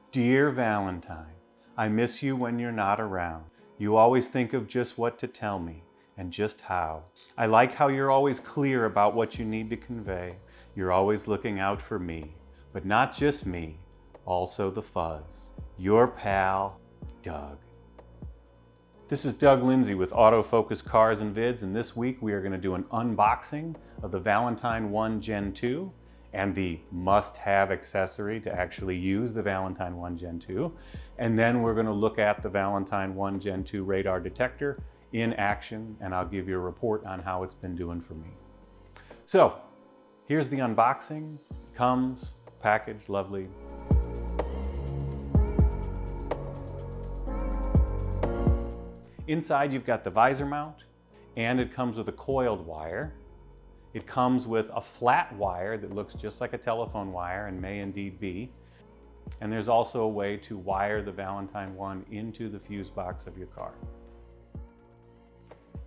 Dear Valentine, I miss you when you're not around. You always think of just what to tell me and just how. I like how you're always clear about what you need to convey. You're always looking out for me, but not just me, also the fuzz. Your pal, Doug. This is Doug Lindsay with Autofocus Cars and Vids, and this week we are going to do an unboxing of the Valentine 1 Gen 2 and the must-have accessory to actually use the Valentine 1 Gen 2. And then we're going to look at the Valentine 1 Gen 2 radar detector in action, and I'll give you a report on how it's been doing for me. So here's the unboxing. Comes packaged, lovely. Inside you've got the visor mount, and it comes with a coiled wire. It comes with a flat wire that looks just like a telephone wire and may indeed be. And there's also a way to wire the Valentine 1 into the fuse box of your car.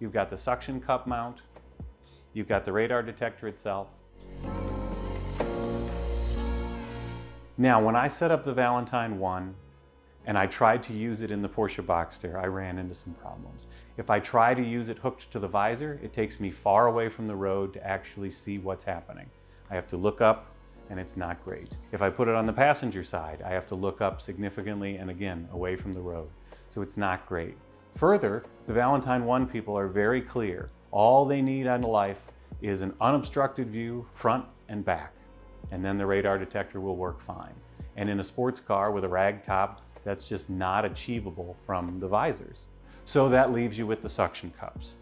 You've got the suction cup mount. You've got the radar detector itself. Now, when I set up the Valentine 1, and I tried to use it in the Porsche Boxster, I ran into some problems. If I try to use it hooked to the visor, it takes me far away from the road to actually see what's happening. I have to look up, and it's not great. If I put it on the passenger side, I have to look up significantly and again, away from the road. So it's not great. Further, the Valentine 1 people are very clear. All they need in life is an unobstructed view, front and back. And then the radar detector will work fine. And in a sports car with a rag top, that's just not achievable from the visors. So that leaves you with the suction cups.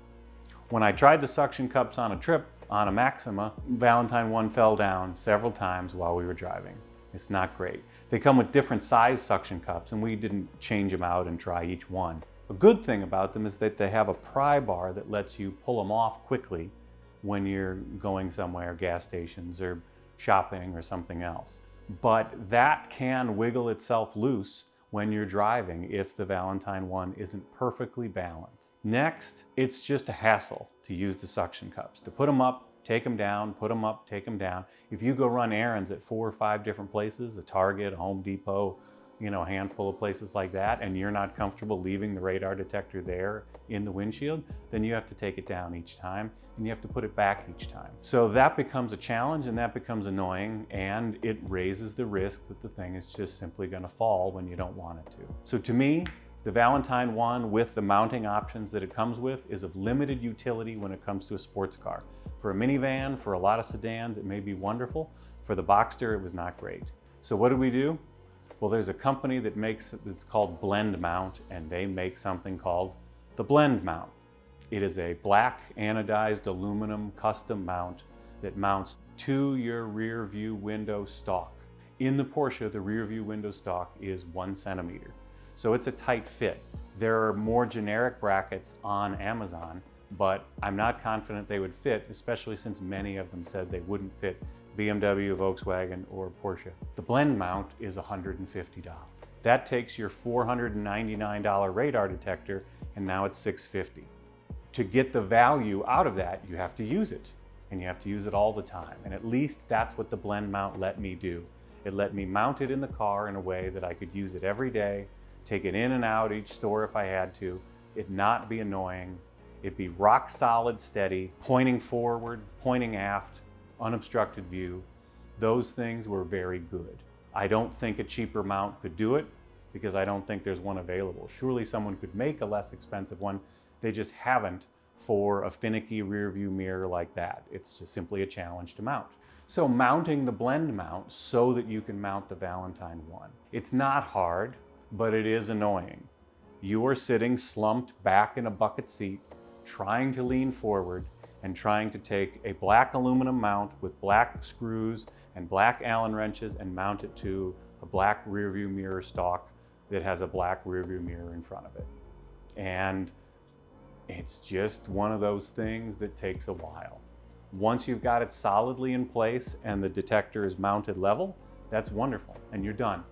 When I tried the suction cups on a trip on a Maxima, Valentine 1 fell down several times while we were driving. It's not great. They come with different size suction cups, and we didn't change them out and try each one. A good thing about them is that they have a pry bar that lets you pull them off quickly when you're going somewhere, gas stations or shopping or something else. But that can wiggle itself loose when you're driving if the Valentine 1 isn't perfectly balanced. Next, it's just a hassle to use the suction cups. To put them up, take them down, put them up, take them down. If you go run errands at 4 or 5 different places, a Target, a Home Depot, a handful of places like that, and you're not comfortable leaving the radar detector there in the windshield, then you have to take it down each time, and you have to put it back each time. So that becomes a challenge, and that becomes annoying, and it raises the risk that the thing is just simply gonna fall when you don't want it to. So to me, the Valentine 1 with the mounting options that it comes with is of limited utility when it comes to a sports car. For a minivan, for a lot of sedans, it may be wonderful. For the Boxster, it was not great. So what did we do? Well, there's a company that makes it, it's called Blend Mount, and they make something called the Blend Mount. It is a black anodized aluminum custom mount that mounts to your rear view window stalk. In the Porsche, the rear view window stalk is 1 centimeter. So it's a tight fit. There are more generic brackets on Amazon, but I'm not confident they would fit, especially since many of them said they wouldn't fit BMW, Volkswagen, or Porsche. The Blend Mount is $150. That takes your $499 radar detector, and now it's $650. To get the value out of that, you have to use it, and you have to use it all the time. And at least that's what the Blend Mount let me do. It let me mount it in the car in a way that I could use it every day, take it in and out each store if I had to, it not be annoying, it'd be rock solid steady, pointing forward, pointing aft, unobstructed view. Those things were very good. I don't think a cheaper mount could do it because I don't think there's one available. Surely someone could make a less expensive one. They just haven't for a finicky rear view mirror like that. It's just simply a challenge to mount. So mounting the Blend Mount so that you can mount the Valentine 1. It's not hard, but it is annoying. You are sitting slumped back in a bucket seat, trying to lean forward and trying to take a black aluminum mount with black screws and black Allen wrenches and mount it to a black rear view mirror stalk that has a black rear view mirror in front of it. And it's just one of those things that takes a while. Once you've got it solidly in place and the detector is mounted level, that's wonderful, and you're done.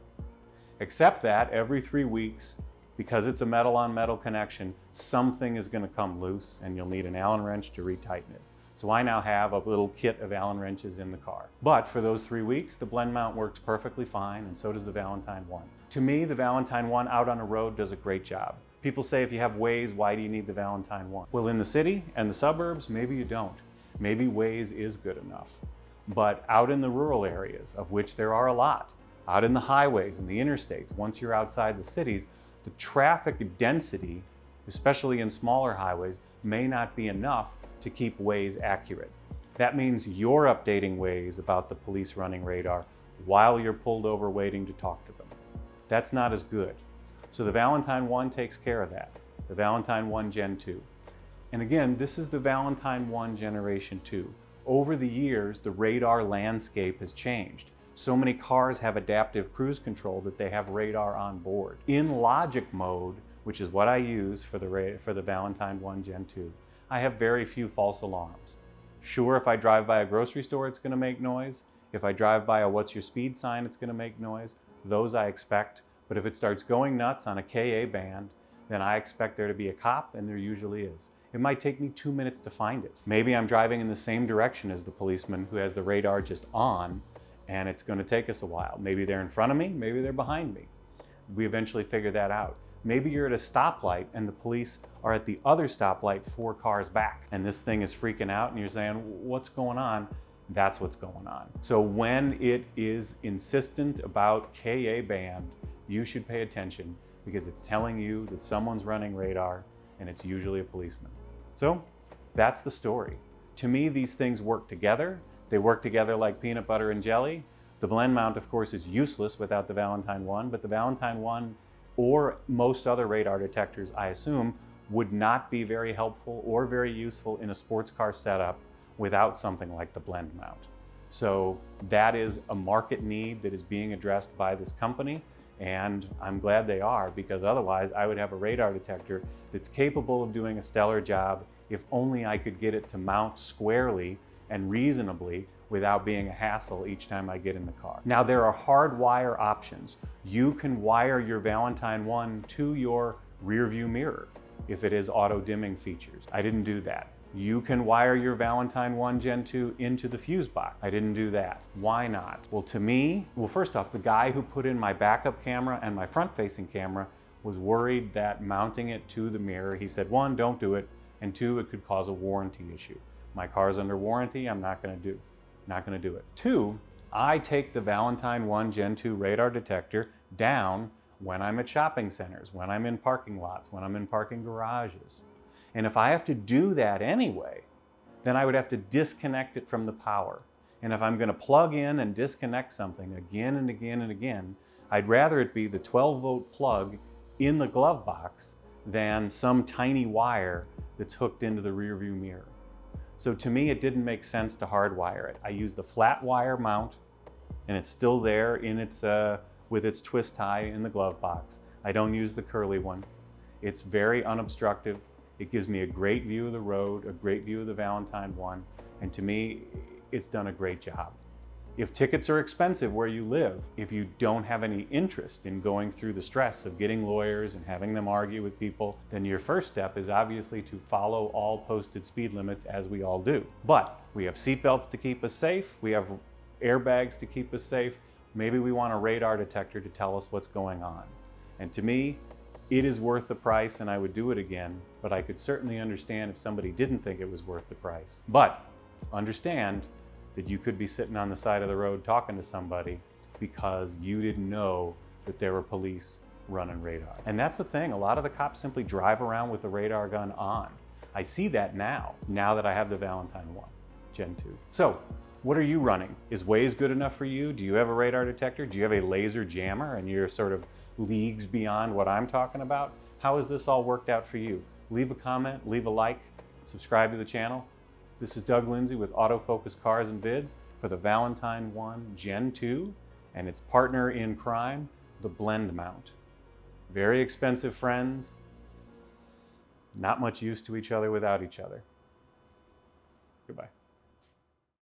Except that every 3 weeks, because it's a metal on metal connection, something is going to come loose and you'll need an Allen wrench to retighten it. So I now have a little kit of Allen wrenches in the car. But for those 3 weeks, the blend mount works perfectly fine, and so does the Valentine 1. To me, the Valentine 1 out on the road does a great job. People say, if you have Waze, why do you need the Valentine 1? Well, in the city and the suburbs, maybe you don't. Maybe Waze is good enough. But out in the rural areas, of which there are a lot, out in the highways and the interstates, once you're outside the cities, the traffic density, especially in smaller highways, may not be enough to keep Waze accurate. That means you're updating Waze about the police running radar while you're pulled over waiting to talk to them. That's not as good. So the Valentine 1 takes care of that. The Valentine 1 Gen 2. And again, this is the Valentine 1 Generation 2. Over the years, the radar landscape has changed. So many cars have adaptive cruise control that they have radar on board. In logic mode, which is what I use for the Valentine 1 Gen 2, I have very few false alarms. Sure, if I drive by a grocery store, it's gonna make noise. If I drive by a what's your speed sign, it's gonna make noise. Those I expect. But if it starts going nuts on a KA band, then I expect there to be a cop, and there usually is. It might take me 2 minutes to find it. Maybe I'm driving in the same direction as the policeman who has the radar just on, and it's gonna take us a while. Maybe they're in front of me, maybe they're behind me. We eventually figure that out. Maybe you're at a stoplight and the police are at the other stoplight 4 cars back, and this thing is freaking out and you're saying, what's going on? That's what's going on. So when it is insistent about KA band, you should pay attention, because it's telling you that someone's running radar, and it's usually a policeman. So that's the story. To me, these things work together. They work together like peanut butter and jelly. The blend mount, of course, is useless without the Valentine 1, but the Valentine 1 or most other radar detectors, I assume, would not be very helpful or very useful in a sports car setup without something like the blend mount. So that is a market need that is being addressed by this company, and I'm glad they are, because otherwise I would have a radar detector that's capable of doing a stellar job if only I could get it to mount squarely and reasonably without being a hassle each time I get in the car. Now, there are hard wire options. You can wire your Valentine 1 to your rear view mirror if it is auto dimming features. I didn't do that. You can wire your Valentine 1 Gen 2 into the fuse box. I didn't do that. Why not? Well, to me, first off, the guy who put in my backup camera and my front-facing camera was worried that mounting it to the mirror, he said, 1, don't do it, and 2, it could cause a warranty issue. My car's under warranty, I'm not gonna do it. 2, I take the Valentine 1 Gen 2 radar detector down when I'm at shopping centers, when I'm in parking lots, when I'm in parking garages. And if I have to do that anyway, then I would have to disconnect it from the power. And if I'm gonna plug in and disconnect something again and again and again, I'd rather it be the 12-volt plug in the glove box than some tiny wire that's hooked into the rear view mirror. So to me, it didn't make sense to hardwire it. I used the flat wire mount, and it's still there in its, with its twist tie in the glove box. I don't use the curly one. It's very unobstructive. It gives me a great view of the road, a great view of the Valentine 1, and to me, it's done a great job. If tickets are expensive where you live, if you don't have any interest in going through the stress of getting lawyers and having them argue with people, then your first step is obviously to follow all posted speed limits, as we all do. But we have seatbelts to keep us safe, we have airbags to keep us safe, maybe we want a radar detector to tell us what's going on. And to me, it is worth the price, and I would do it again, but I could certainly understand if somebody didn't think it was worth the price. But understand that you could be sitting on the side of the road talking to somebody because you didn't know that there were police running radar. And that's the thing, a lot of the cops simply drive around with the radar gun on. I see that now that I have the Valentine 1 Gen 2. So, what are you running? Is Waze good enough for you? Do you have a radar detector? Do you have a laser jammer and you're sort of leagues beyond what I'm talking about? How has this all worked out for you? Leave a comment, leave a like, subscribe to the channel. This is Doug Lindsay with Autofocus Cars and Vids for the Valentine 1 Gen 2 and its partner in crime, the blend mount. Very expensive friends, not much use to each other without each other. Goodbye.